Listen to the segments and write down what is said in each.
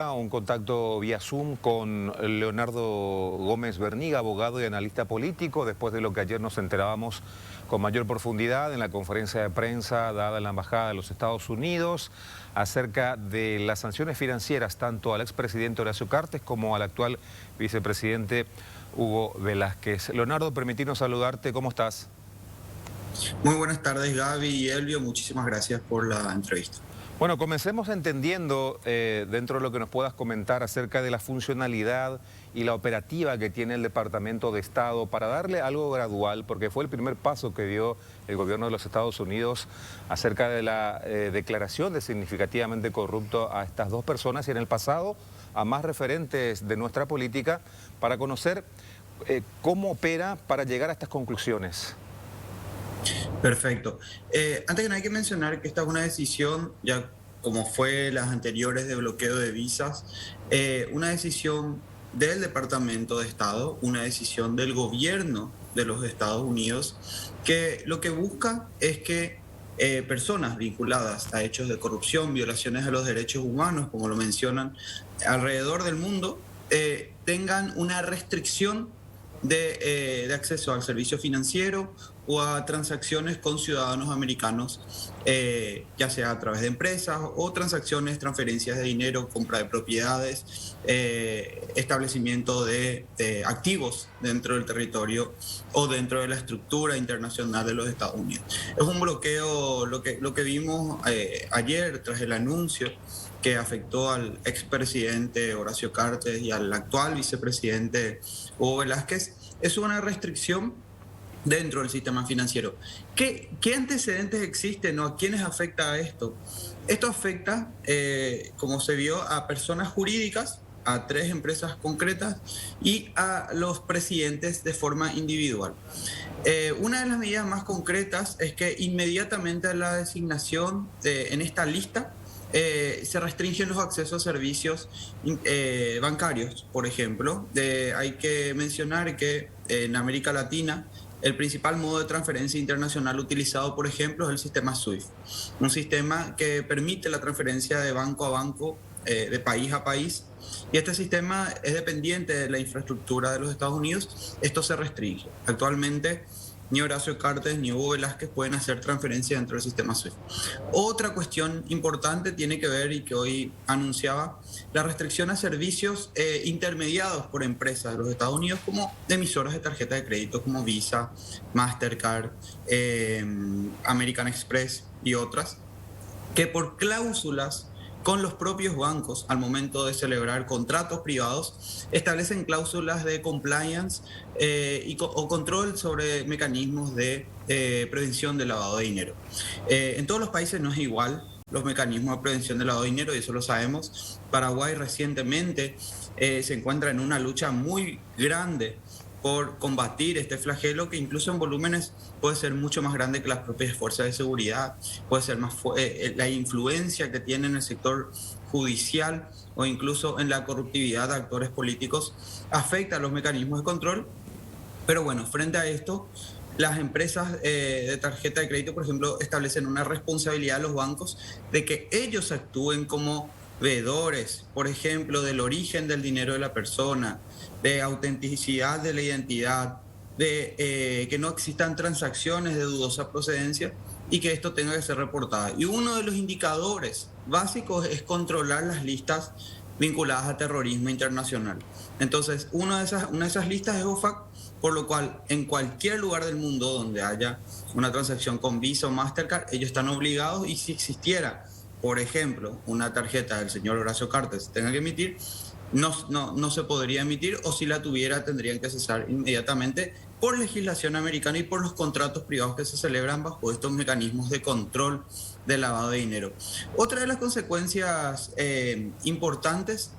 Un contacto vía Zoom con Leonardo Gómez Berniga, abogado y analista político, después de lo que ayer nos enterábamos con mayor profundidad en la conferencia de prensa dada en la Embajada de los Estados Unidos acerca de las sanciones financieras tanto al expresidente Horacio Cartes como al actual vicepresidente Hugo Velázquez. Leonardo, permitirnos saludarte, ¿cómo estás? Muy buenas tardes, Gaby y Elvio. Muchísimas gracias por la entrevista. Bueno, comencemos entendiendo, dentro de lo que nos puedas comentar acerca de la funcionalidad y la operativa que tiene el Departamento de Estado para darle algo gradual, porque fue el primer paso que dio el gobierno de los Estados Unidos acerca de la declaración de significativamente corrupto a estas dos personas y en el pasado a más referentes de nuestra política para conocer cómo opera para llegar a estas conclusiones. Perfecto. Antes que nada hay que mencionar que esta es una decisión, ya como fue las anteriores de bloqueo de visas, una decisión del Departamento de Estado, una decisión del gobierno de los Estados Unidos, que lo que busca es que personas vinculadas a hechos de corrupción, violaciones de los derechos humanos, como lo mencionan, alrededor del mundo, tengan una restricción de acceso al servicio financiero o a transacciones con ciudadanos americanos, ya sea a través de empresas o transacciones, transferencias de dinero, compra de propiedades, establecimiento de activos dentro del territorio o dentro de la estructura internacional de los Estados Unidos. Es un bloqueo, lo que vimos ayer tras el anuncio que afectó al expresidente Horacio Cartes y al actual vicepresidente Hugo Velázquez, es una restricción dentro del sistema financiero. ¿Qué antecedentes existen o a quiénes afecta esto? Esto afecta, como se vio, a personas jurídicas, a 3 empresas concretas y a los presidentes de forma individual. Una de las medidas más concretas es que inmediatamente a la designación en esta lista, se restringen los accesos a servicios bancarios, por ejemplo. Hay que mencionar que en América Latina el principal modo de transferencia internacional utilizado, por ejemplo, es el sistema SWIFT, un sistema que permite la transferencia de banco a banco, de país a país, y este sistema es dependiente de la infraestructura de los Estados Unidos. Esto se restringe. Actualmente ni Horacio Cartes ni Hugo Velázquez pueden hacer transferencia dentro del sistema SWIFT. Otra cuestión importante tiene que ver, y que hoy anunciaba, la restricción a servicios intermediados por empresas de los Estados Unidos como emisoras de tarjeta de crédito como Visa, Mastercard, American Express y otras, que por cláusulas con los propios bancos al momento de celebrar contratos privados, establecen cláusulas de compliance o control sobre mecanismos de prevención del lavado de dinero. En todos los países no es igual los mecanismos de prevención del lavado de dinero, y eso lo sabemos. Paraguay recientemente se encuentra en una lucha muy grande por combatir este flagelo, que incluso en volúmenes puede ser mucho más grande que las propias fuerzas de seguridad, puede ser más la influencia que tiene en el sector judicial o incluso en la corruptividad de actores políticos, afecta a los mecanismos de control. Pero bueno, frente a esto, las empresas de tarjeta de crédito, por ejemplo, establecen una responsabilidad a los bancos de que ellos actúen como veedores, por ejemplo, del origen del dinero de la persona, de autenticidad de la identidad, de que no existan transacciones de dudosa procedencia y que esto tenga que ser reportado. Y uno de los indicadores básicos es controlar las listas vinculadas a terrorismo internacional. Entonces, una de esas listas es OFAC, por lo cual en cualquier lugar del mundo donde haya una transacción con Visa o Mastercard, ellos están obligados, y si existiera, por ejemplo, una tarjeta del señor Horacio Cartes tenga que emitir, no se podría emitir, o si la tuviera tendrían que cesar inmediatamente por legislación americana y por los contratos privados que se celebran bajo estos mecanismos de control del lavado de dinero. Otra de las consecuencias importantes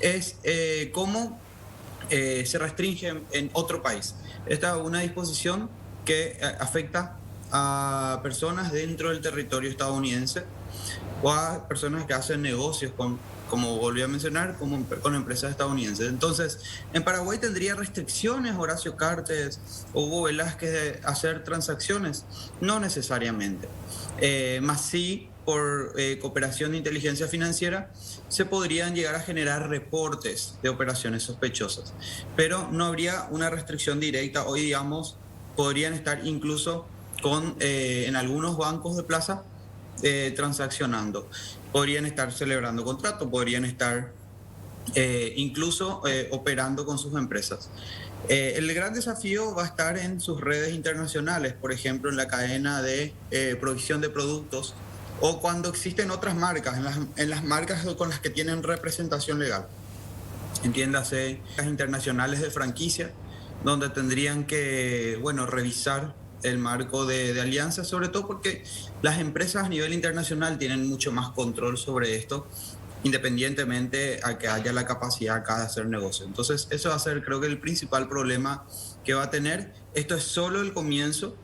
es cómo se restringe en otro país. Esta es una disposición que afecta a personas dentro del territorio estadounidense o a personas que hacen negocios como volví a mencionar, con empresas estadounidenses. Entonces, en Paraguay tendría restricciones Horacio Cartes o Hugo Velázquez de hacer transacciones, no necesariamente. Más sí por cooperación de inteligencia financiera, se podrían llegar a generar reportes de operaciones sospechosas, pero no habría una restricción directa. Hoy, digamos, podrían estar incluso en algunos bancos de plaza transaccionando, podrían estar celebrando contratos, podrían estar incluso operando con sus empresas. El gran desafío va a estar en sus redes internacionales, por ejemplo, en la cadena de provisión de productos o cuando existen otras marcas, en las marcas con las que tienen representación legal. Entiéndase, las internacionales de franquicia, donde tendrían que, bueno, revisar el marco de alianzas, sobre todo porque las empresas a nivel internacional tienen mucho más control sobre esto, independientemente a que haya la capacidad acá de hacer negocio. Entonces, eso va a ser, creo que, el principal problema que va a tener. Esto es solo el comienzo.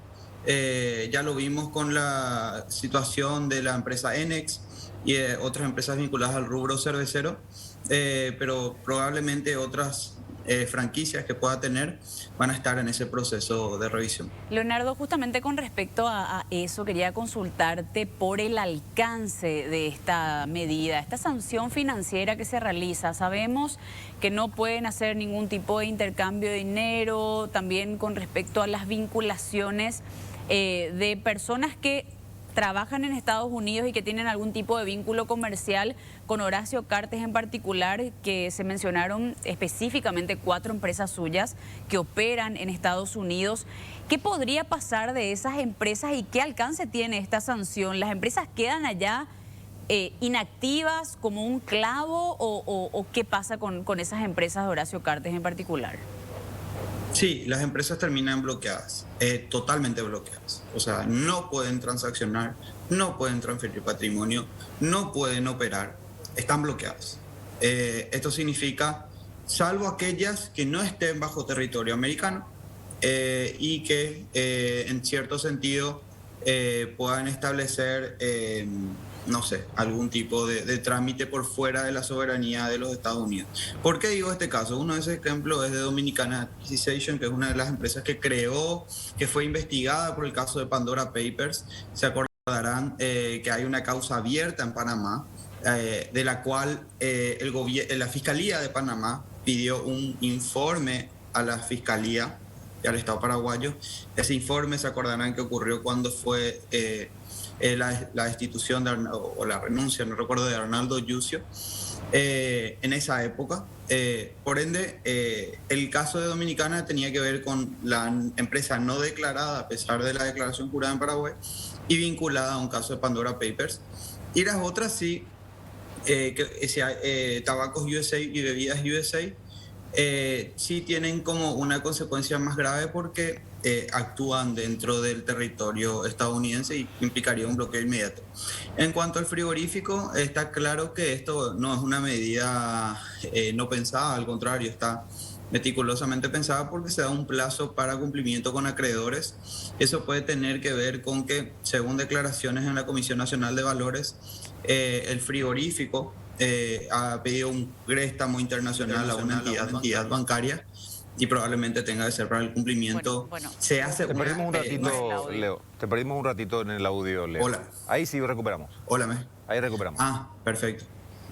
Ya lo vimos con la situación de la empresa Enex y otras empresas vinculadas al rubro cervecero, pero probablemente otras franquicias que pueda tener van a estar en ese proceso de revisión. Leonardo, justamente con respecto a eso, quería consultarte por el alcance de esta medida, esta sanción financiera que se realiza. Sabemos que no pueden hacer ningún tipo de intercambio de dinero, también con respecto a las vinculaciones de personas que trabajan en Estados Unidos y que tienen algún tipo de vínculo comercial con Horacio Cartes en particular, que se mencionaron específicamente 4 empresas suyas que operan en Estados Unidos. ¿Qué podría pasar de esas empresas y qué alcance tiene esta sanción? ¿Las empresas quedan allá inactivas como un clavo o qué pasa con esas empresas de Horacio Cartes en particular? Sí, las empresas terminan bloqueadas, totalmente bloqueadas. O sea, no pueden transaccionar, no pueden transferir patrimonio, no pueden operar, están bloqueadas. Esto significa, salvo aquellas que no estén bajo territorio americano y que en cierto sentido puedan establecer, no sé, algún tipo de trámite por fuera de la soberanía de los Estados Unidos. ¿Por qué digo este caso? Uno de esos ejemplos es de Dominicana Acquisition, que es una de las empresas que creó, que fue investigada por el caso de Pandora Papers. Se acordarán que hay una causa abierta en Panamá, de la cual la Fiscalía de Panamá pidió un informe a la Fiscalía y al Estado paraguayo. Ese informe, se acordarán que ocurrió cuando fue la destitución o la renuncia, no recuerdo, de Arnaldo Yucio en esa época. Por ende, el caso de Dominicana tenía que ver con la empresa no declarada, a pesar de la declaración jurada en Paraguay, y vinculada a un caso de Pandora Papers. Y las otras sí, Tabacos USA y Bebidas USA, sí tienen como una consecuencia más grave porque actúan dentro del territorio estadounidense y implicaría un bloqueo inmediato. En cuanto al frigorífico, está claro que esto no es una medida no pensada, al contrario, está meticulosamente pensada porque se da un plazo para cumplimiento con acreedores. Eso puede tener que ver con que, según declaraciones en la Comisión Nacional de Valores, el frigorífico ha pedido un préstamo internacional a una entidad bancaria y probablemente tenga que ser para el cumplimiento. Se hace te perdimos un ratito, Leo. Te perdimos un ratito en el audio, Leo. Hola. Ahí sí recuperamos. Hola, Ahí recuperamos. Ah, perfecto.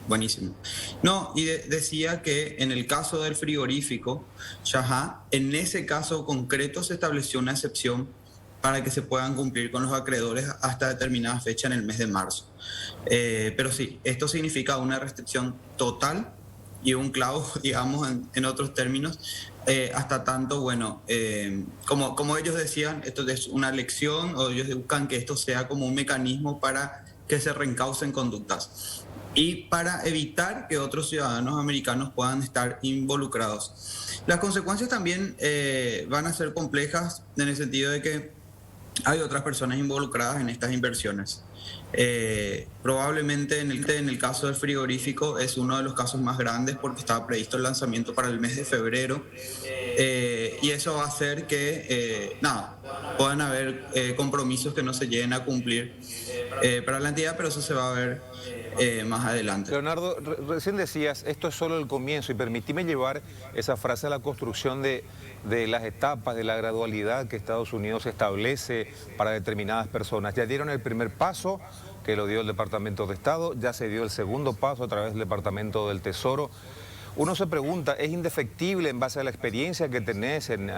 Buenísimo. No, y decía que en el caso del frigorífico, Shahá, en ese caso concreto se estableció una excepción para que se puedan cumplir con los acreedores hasta determinada fecha en el mes de marzo. Pero sí, esto significa una restricción total y un clavo, digamos, en otros términos, hasta tanto, bueno, como ellos decían, esto es una lección, o ellos buscan que esto sea como un mecanismo para que se reencaucen conductas y para evitar que otros ciudadanos americanos puedan estar involucrados. Las consecuencias también van a ser complejas en el sentido de que hay otras personas involucradas en estas inversiones. Probablemente en el caso del frigorífico es uno de los casos más grandes porque estaba previsto el lanzamiento para el mes de febrero y eso va a hacer que puedan haber compromisos que no se lleguen a cumplir para la entidad, pero eso se va a ver más adelante. Leonardo, recién decías, esto es solo el comienzo y permitime llevar esa frase a la construcción de las etapas, de la gradualidad que Estados Unidos establece para determinadas personas. Ya dieron el primer paso que lo dio el Departamento de Estado, ya se dio el segundo paso a través del Departamento del Tesoro. Uno se pregunta, ¿es indefectible en base a la experiencia que tenés en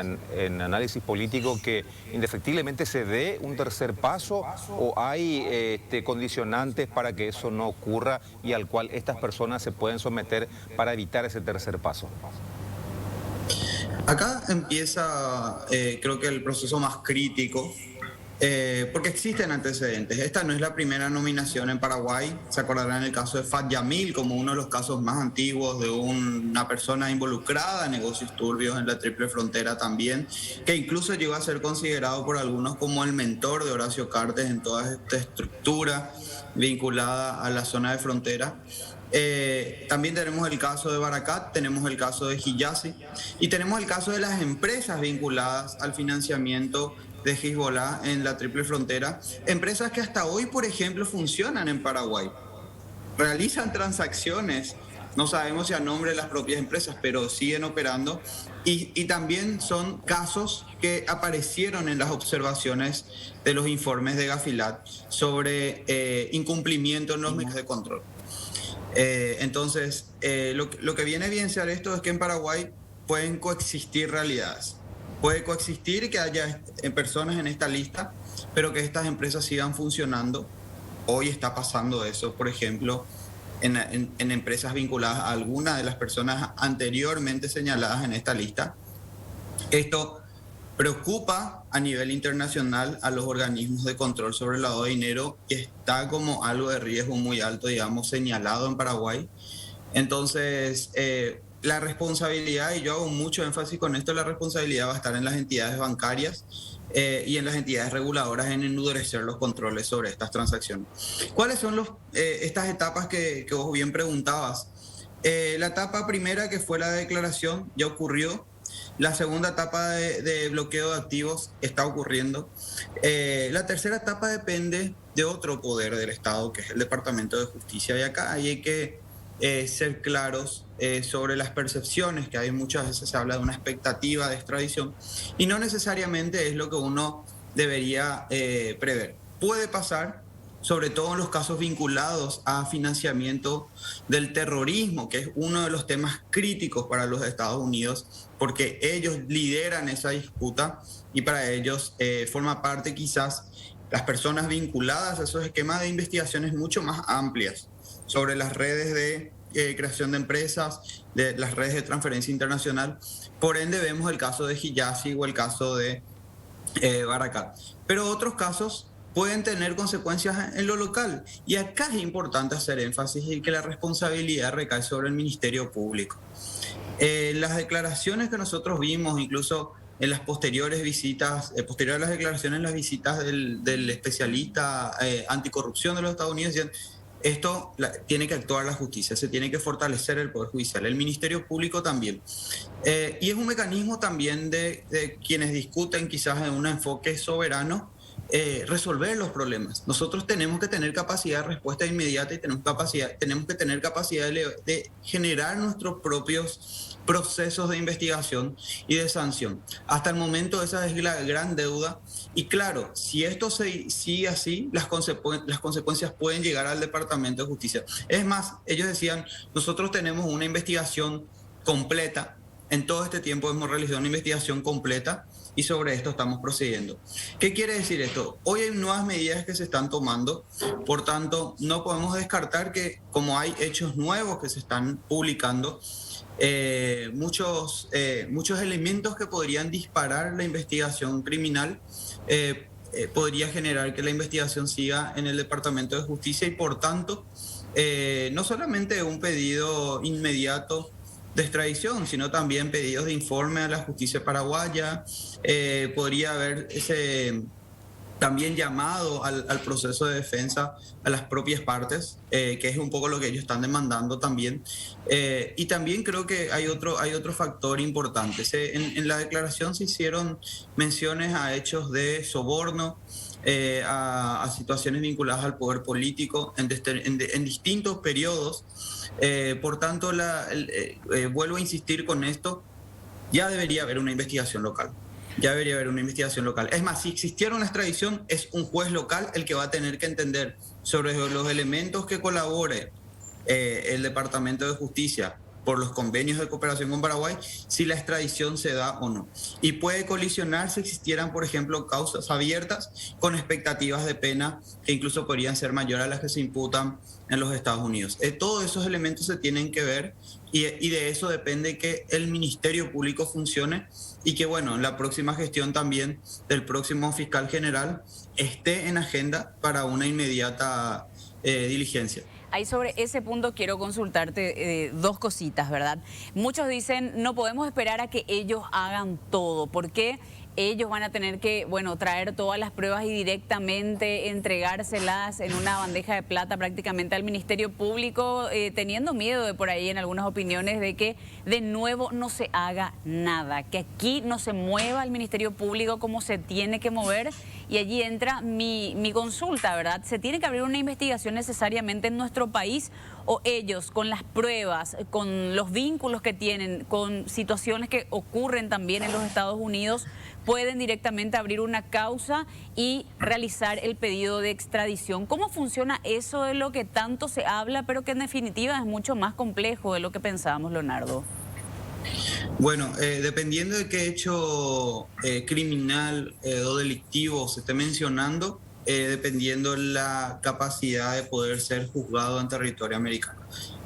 análisis político que indefectiblemente se dé un tercer paso o hay condicionantes para que eso no ocurra y al cual estas personas se pueden someter para evitar ese tercer paso? Acá empieza, creo que el proceso más crítico, porque existen antecedentes. Esta no es la primera nominación en Paraguay. Se acordarán el caso de Fat Yamil como uno de los casos más antiguos de una persona involucrada en negocios turbios en la Triple Frontera también, que incluso llegó a ser considerado por algunos como el mentor de Horacio Cartes en toda esta estructura vinculada a la zona de frontera. También tenemos el caso de Barakat, tenemos el caso de Hijazi y tenemos el caso de las empresas vinculadas al financiamiento de Hezbollah en la Triple Frontera, empresas que hasta hoy, por ejemplo, funcionan en Paraguay, realizan transacciones, no sabemos si a nombre de las propias empresas, pero siguen operando, y también son casos que aparecieron en las observaciones de los informes de Gafilat sobre incumplimiento en los mecanismos de control. Entonces, lo que viene a evidenciar esto es que en Paraguay pueden coexistir realidades. Puede coexistir que haya personas en esta lista, pero que estas empresas sigan funcionando. Hoy está pasando eso, por ejemplo, en empresas vinculadas a alguna de las personas anteriormente señaladas en esta lista. Esto preocupa a nivel internacional a los organismos de control sobre el lavado de dinero y está como algo de riesgo muy alto, digamos, señalado en Paraguay. Entonces, la responsabilidad, y yo hago mucho énfasis con esto, la responsabilidad va a estar en las entidades bancarias y en las entidades reguladoras en endurecer los controles sobre estas transacciones. ¿Cuáles son estas etapas que vos bien preguntabas? La etapa primera, que fue la declaración, ya ocurrió. La segunda etapa de bloqueo de activos está ocurriendo. La tercera etapa depende de otro poder del Estado, que es el Departamento de Justicia. Y acá hay que ser claros sobre las percepciones, que hay muchas veces se habla de una expectativa de extradición y no necesariamente es lo que uno debería prever. Puede pasar, sobre todo en los casos vinculados a financiamiento del terrorismo, que es uno de los temas críticos para los Estados Unidos, porque ellos lideran esa disputa y para ellos forma parte quizás las personas vinculadas a esos esquemas de investigaciones mucho más amplias sobre las redes de creación de empresas, de las redes de transferencia internacional. Por ende vemos el caso de Hijazi o el caso de Barakat. Pero otros casos pueden tener consecuencias en lo local. Y acá es importante hacer énfasis en que la responsabilidad recae sobre el Ministerio Público. Las declaraciones que nosotros vimos, incluso en las posteriores visitas, posterior a las declaraciones, en las visitas del especialista anticorrupción de los Estados Unidos, esto tiene que actuar la justicia, se tiene que fortalecer el Poder Judicial, el Ministerio Público también. Y es un mecanismo también de quienes discuten quizás en un enfoque soberano, resolver los problemas. Nosotros tenemos que tener capacidad de respuesta inmediata y tenemos que tener capacidad de generar nuestros propios procesos de investigación y de sanción. Hasta el momento esa es la gran deuda y claro, si esto sigue así, las consecuencias pueden llegar al Departamento de Justicia. Es más, ellos decían, nosotros tenemos una investigación completa, en todo este tiempo hemos realizado una investigación completa y sobre esto estamos procediendo. ¿Qué quiere decir esto? Hoy hay nuevas medidas que se están tomando, por tanto, no podemos descartar que como hay hechos nuevos que se están publicando, muchos elementos que podrían disparar la investigación criminal, podría generar que la investigación siga en el Departamento de Justicia y por tanto, no solamente un pedido inmediato de extradición, sino también pedidos de informe a la justicia paraguaya, podría haber ese también llamado al proceso de defensa a las propias partes, que es un poco lo que ellos están demandando también. Y también creo que hay otro factor importante. En la declaración se hicieron menciones a hechos de soborno, a situaciones vinculadas al poder político en distintos periodos. Por tanto, vuelvo a insistir con esto, ya debería haber una investigación local. ya debería haber una investigación local. Es más, si existiera una extradición, es un juez local el que va a tener que entender sobre los elementos que colabore el Departamento de Justicia por los convenios de cooperación con Paraguay, si la extradición se da o no. Y puede colisionar si existieran, por ejemplo, causas abiertas con expectativas de pena que incluso podrían ser mayores a las que se imputan en los Estados Unidos. Todos esos elementos se tienen que ver y de eso depende que el Ministerio Público funcione y que, bueno, la próxima gestión también del próximo fiscal general esté en agenda para una inmediata diligencia. Ahí sobre ese punto quiero consultarte dos cositas, ¿verdad? Muchos dicen, no podemos esperar a que ellos hagan todo, porque ellos van a tener que, bueno, traer todas las pruebas y directamente entregárselas en una bandeja de plata prácticamente al Ministerio Público, teniendo miedo de por ahí en algunas opiniones de que de nuevo no se haga nada, que aquí no se mueva el Ministerio Público como se tiene que mover. Y allí entra mi consulta, ¿verdad? ¿Se tiene que abrir una investigación necesariamente en nuestro país o ellos con las pruebas, con los vínculos que tienen, con situaciones que ocurren también en los Estados Unidos, pueden directamente abrir una causa y realizar el pedido de extradición? ¿Cómo funciona eso de lo que tanto se habla, pero que en definitiva es mucho más complejo de lo que pensábamos, Leonardo? Bueno, dependiendo de qué hecho criminal o delictivo se esté mencionando, dependiendo la capacidad de poder ser juzgado en territorio americano.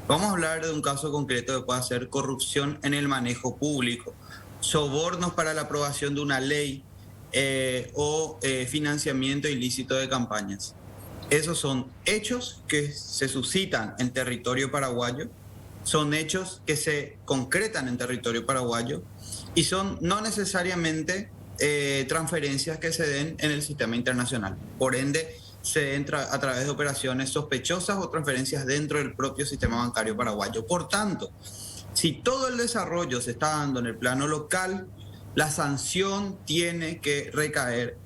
Vamos a hablar de un caso concreto que pueda ser corrupción en el manejo público, sobornos para la aprobación de una ley o financiamiento ilícito de campañas. Esos son hechos que se suscitan en territorio paraguayo, son hechos que se concretan en territorio paraguayo y son no necesariamente transferencias que se den en el sistema internacional. Por ende, se entra a través de operaciones sospechosas o transferencias dentro del propio sistema bancario paraguayo. Por tanto, si todo el desarrollo se está dando en el plano local, la sanción tiene que recaer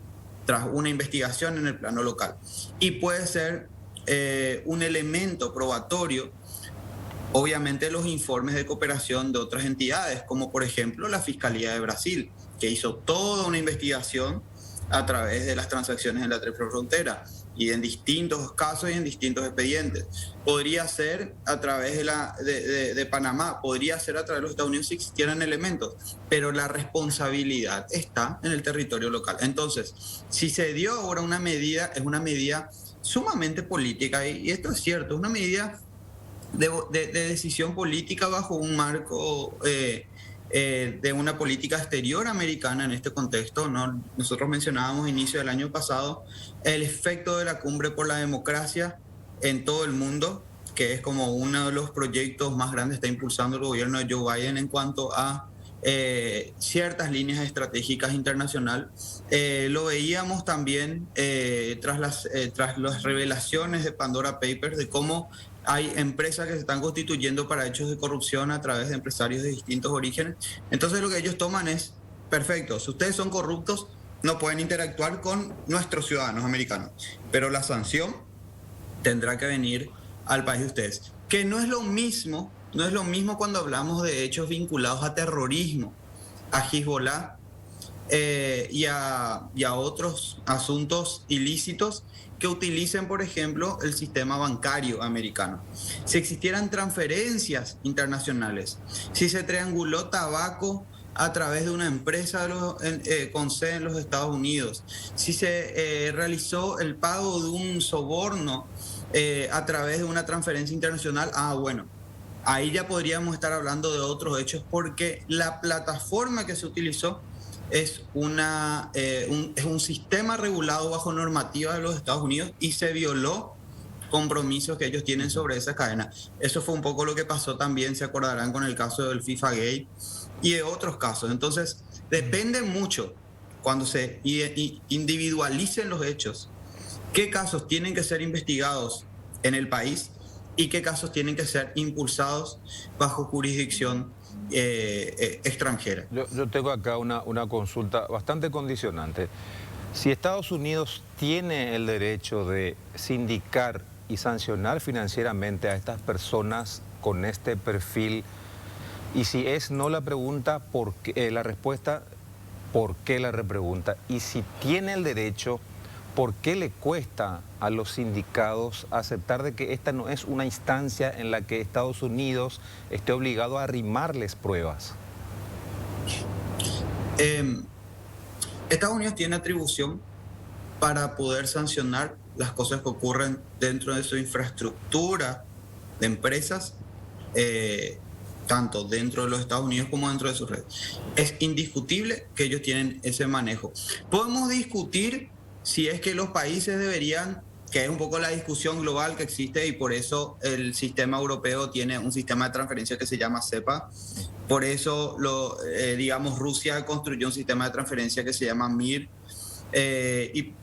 tras una investigación en el plano local. Y puede ser un elemento probatorio, obviamente, los informes de cooperación de otras entidades, como por ejemplo la Fiscalía de Brasil, que hizo toda una investigación a través de las transacciones en la triple frontera y en distintos casos y en distintos expedientes. Podría ser a través de Panamá, podría ser a través de los Estados Unidos si existieran elementos, pero la responsabilidad está en el territorio local. Entonces, si se dio ahora una medida, es una medida sumamente política y esto es cierto, es una medida de decisión política bajo un marco de una política exterior americana en este contexto, ¿no? Nosotros mencionábamos a inicio del año pasado el efecto de la Cumbre por la Democracia en todo el mundo, que es como uno de los proyectos más grandes que está impulsando el gobierno de Joe Biden en cuanto a ciertas líneas estratégicas internacionales. Lo veíamos también tras las revelaciones de Pandora Papers, de cómo hay empresas que se están constituyendo para hechos de corrupción a través de empresarios de distintos orígenes. Entonces lo que ellos toman es, perfecto, si ustedes son corruptos, no pueden interactuar con nuestros ciudadanos americanos, pero la sanción tendrá que venir al país de ustedes. Que no es lo mismo cuando hablamos de hechos vinculados a terrorismo, a Hezbollah y a otros asuntos ilícitos que utilicen, por ejemplo, el sistema bancario americano. Si existieran transferencias internacionales, si se trianguló tabaco a través de una empresa con sede en los Estados Unidos, si se realizó el pago de un soborno a través de una transferencia internacional, bueno, ahí ya podríamos estar hablando de otros hechos, porque la plataforma que se utilizó es un sistema regulado bajo normativa de los Estados Unidos y se violó compromisos que ellos tienen sobre esa cadena. Eso fue un poco lo que pasó también, se acordarán, con el caso del FIFA Gate y de otros casos. Entonces, depende mucho cuando se individualicen los hechos, qué casos tienen que ser investigados en el país y qué casos tienen que ser impulsados bajo jurisdicción extranjera. Yo tengo acá una consulta bastante condicionante. Si Estados Unidos tiene el derecho de sindicar y sancionar financieramente a estas personas con este perfil, y si es no la pregunta, la respuesta, ¿por qué la repregunta? Y si tiene el derecho, ¿por qué le cuesta a los sindicados aceptar de que esta no es una instancia en la que Estados Unidos esté obligado a arrimarles pruebas? Estados Unidos tiene atribución para poder sancionar las cosas que ocurren dentro de su infraestructura de empresas, tanto dentro de los Estados Unidos como dentro de sus redes. Es indiscutible que ellos tienen ese manejo. Podemos discutir si es que los países deberían, que es un poco la discusión global que existe, y por eso el sistema europeo tiene un sistema de transferencia que se llama SEPA. Por eso, digamos, Rusia construyó un sistema de transferencia que se llama MIR, y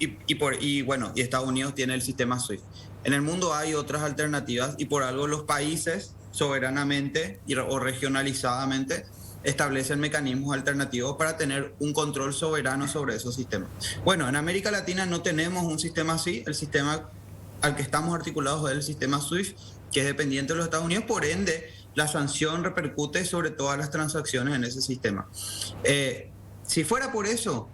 Estados Unidos tiene el sistema SWIFT. En el mundo hay otras alternativas y por algo los países soberanamente o regionalizadamente establecen mecanismos alternativos para tener un control soberano sobre esos sistemas. Bueno, en América Latina no tenemos un sistema así. El sistema al que estamos articulados es el sistema SWIFT, que es dependiente de los Estados Unidos, por ende la sanción repercute sobre todas las transacciones en ese sistema. Si fuera por eso,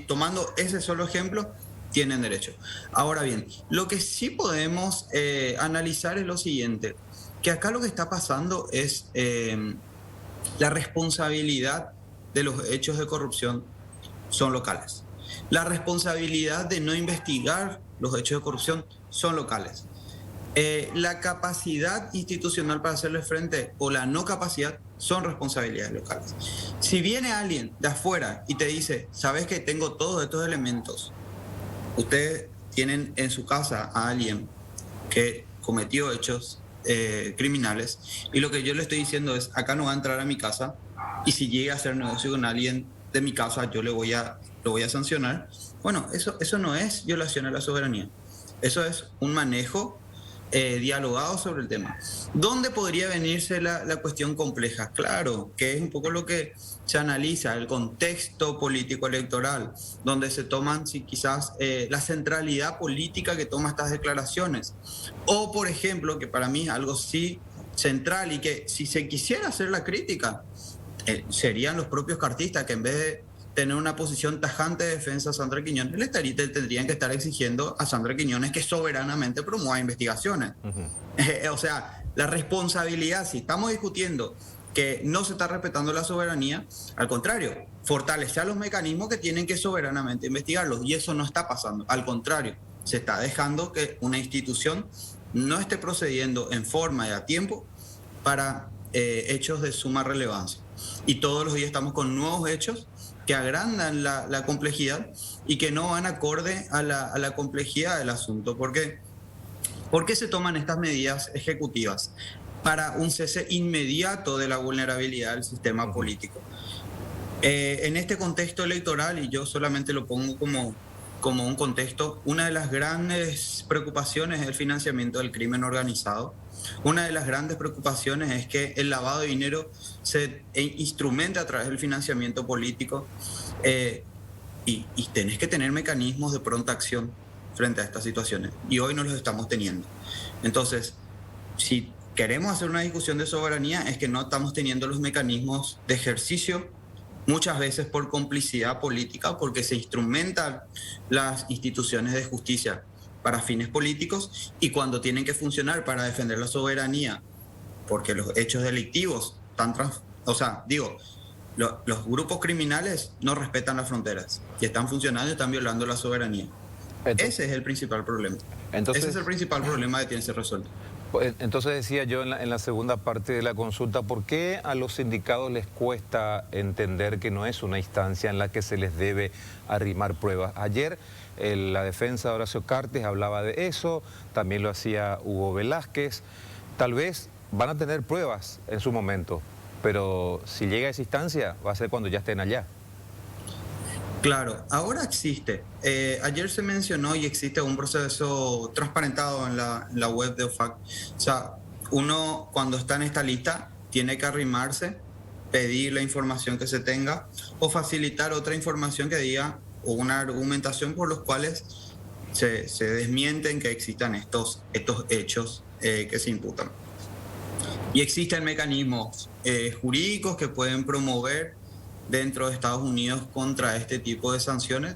tomando ese solo ejemplo, tienen derecho. Ahora bien, lo que sí podemos analizar es lo siguiente, que acá lo que está pasando es la responsabilidad de los hechos de corrupción son locales. La responsabilidad de no investigar los hechos de corrupción son locales. La capacidad institucional para hacerle frente o la no capacidad son responsabilidades locales. Si viene alguien de afuera y te dice, sabes que tengo todos estos elementos, ustedes tienen en su casa a alguien que cometió hechos criminales, y lo que yo le estoy diciendo es, acá no va a entrar a mi casa, y si llega a hacer negocio con alguien de mi casa, yo lo voy a sancionar. Bueno, eso no es violación a la soberanía. Eso es un manejo dialogado sobre el tema. ¿Dónde podría venirse la cuestión compleja? Claro, que es un poco lo que se analiza, el contexto político electoral, donde se toman quizás la centralidad política que toma estas declaraciones. O, por ejemplo, que para mí es algo sí central y que si se quisiera hacer la crítica, serían los propios cartistas que en vez de tener una posición tajante de defensa a Sandra Quiñones, le tendrían que estar exigiendo a Sandra Quiñones que soberanamente promueva investigaciones. O sea, la responsabilidad, si estamos discutiendo que no se está respetando la soberanía, al contrario, fortalecer los mecanismos que tienen que soberanamente investigarlos, y eso no está pasando. Al contrario, se está dejando que una institución no esté procediendo en forma y a tiempo para hechos de suma relevancia. Y todos los días estamos con nuevos hechos que agrandan la complejidad y que no van acorde a la complejidad del asunto. ¿Por qué se toman estas medidas ejecutivas? Para un cese inmediato de la vulnerabilidad del sistema político. En este contexto electoral, y yo solamente lo pongo como un contexto, una de las grandes preocupaciones es el financiamiento del crimen organizado. Una de las grandes preocupaciones es que el lavado de dinero se instrumente a través del financiamiento político, y tenés que tener mecanismos de pronta acción frente a estas situaciones, y hoy no los estamos teniendo. Entonces, si queremos hacer una discusión de soberanía, es que no estamos teniendo los mecanismos de ejercicio, muchas veces por complicidad política, porque se instrumentan las instituciones de justicia para fines políticos, y cuando tienen que funcionar para defender la soberanía, porque los hechos delictivos los grupos criminales no respetan las fronteras y están funcionando y están violando la soberanía. Ese es el principal problema. Ese es el principal problema que tiene que ser resuelto. Entonces decía yo en la segunda parte de la consulta, ¿por qué a los sindicados les cuesta entender que no es una instancia en la que se les debe arrimar pruebas? Ayer la defensa de Horacio Cartes hablaba de eso, también lo hacía Hugo Velázquez. Tal vez van a tener pruebas en su momento, pero si llega a esa instancia va a ser cuando ya estén allá. Claro, ahora existe. Ayer se mencionó y existe un proceso transparentado en la web de OFAC. O sea, uno cuando está en esta lista tiene que arrimarse, pedir la información que se tenga o facilitar otra información que diga o una argumentación por los cuales se desmienten que existan estos hechos que se imputan. Y existen mecanismos jurídicos que pueden promover dentro de Estados Unidos contra este tipo de sanciones,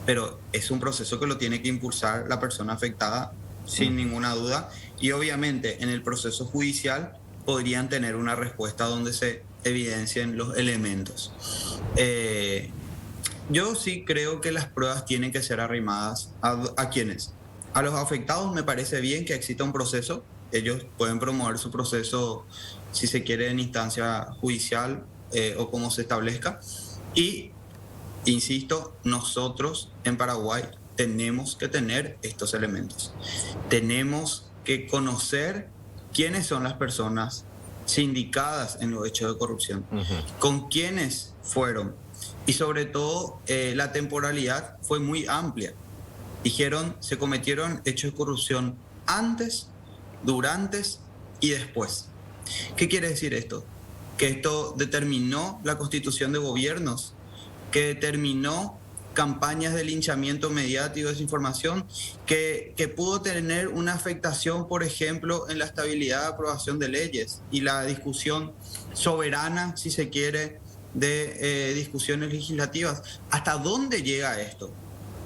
pero es un proceso que lo tiene que impulsar la persona afectada sin ninguna duda, y obviamente en el proceso judicial podrían tener una respuesta donde se evidencien los elementos. Yo sí creo que las pruebas tienen que ser arrimadas a quienes. A los afectados me parece bien que exista un proceso. Ellos pueden promover su proceso, si se quiere, en instancia judicial o como se establezca. Y, insisto, nosotros en Paraguay tenemos que tener estos elementos. Tenemos que conocer quiénes son las personas sindicadas en los hechos de corrupción, con quiénes fueron. Y sobre todo, la temporalidad fue muy amplia. Dijeron, se cometieron hechos de corrupción antes, durante y después. ¿Qué quiere decir esto? Que esto determinó la constitución de gobiernos, que determinó campañas de linchamiento mediático, desinformación, que pudo tener una afectación, por ejemplo, en la estabilidad de aprobación de leyes y la discusión soberana, si se quiere, de discusiones legislativas. ¿Hasta dónde llega esto?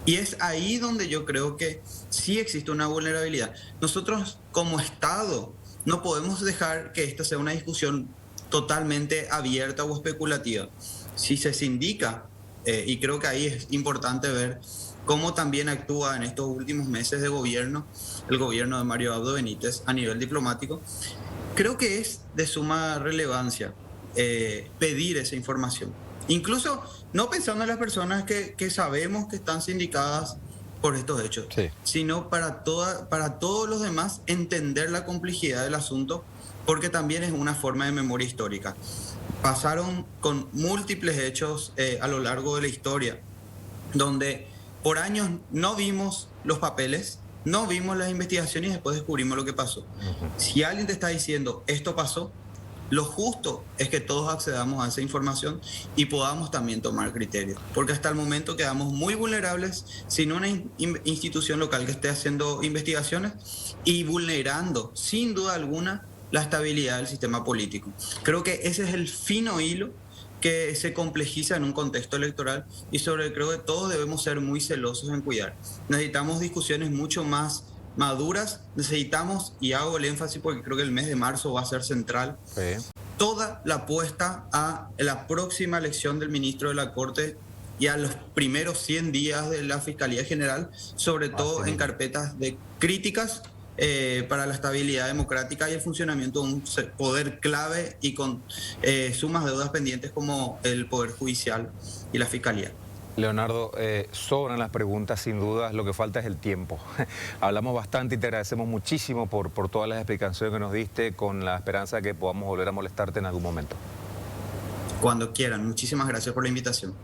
Y es ahí donde yo creo que sí existe una vulnerabilidad. Nosotros como Estado no podemos dejar que esta sea una discusión totalmente abierta o especulativa. Si se sindica, y creo que ahí es importante ver cómo también actúa en estos últimos meses de gobierno, el gobierno de Mario Abdo Benítez a nivel diplomático, creo que es de suma relevancia pedir esa información. Incluso no pensando en las personas que sabemos que están sindicadas por estos hechos, Sí. sino para todos los demás entender la complejidad del asunto, porque también es una forma de memoria histórica. Pasaron con múltiples hechos a lo largo de la historia, donde por años no vimos los papeles, no vimos las investigaciones y después descubrimos lo que pasó. Si alguien te está diciendo esto pasó, lo justo es que todos accedamos a esa información y podamos también tomar criterios, porque hasta el momento quedamos muy vulnerables sin una institución local que esté haciendo investigaciones y vulnerando sin duda alguna la estabilidad del sistema político. Creo que ese es el fino hilo que se complejiza en un contexto electoral y sobre el que creo que todos debemos ser muy celosos en cuidar. Necesitamos discusiones mucho más maduras, necesitamos, y hago el énfasis porque creo que el mes de marzo va a ser central, toda la apuesta a la próxima elección del ministro de la Corte y a los primeros 100 días de la Fiscalía General, sobre todo en carpetas de críticas para la estabilidad democrática y el funcionamiento de un poder clave y con sumas deudas pendientes como el Poder Judicial y la Fiscalía. Leonardo, sobran las preguntas, sin dudas, lo que falta es el tiempo. Hablamos bastante y te agradecemos muchísimo por todas las explicaciones que nos diste, con la esperanza de que podamos volver a molestarte en algún momento. Cuando quieran. Muchísimas gracias por la invitación.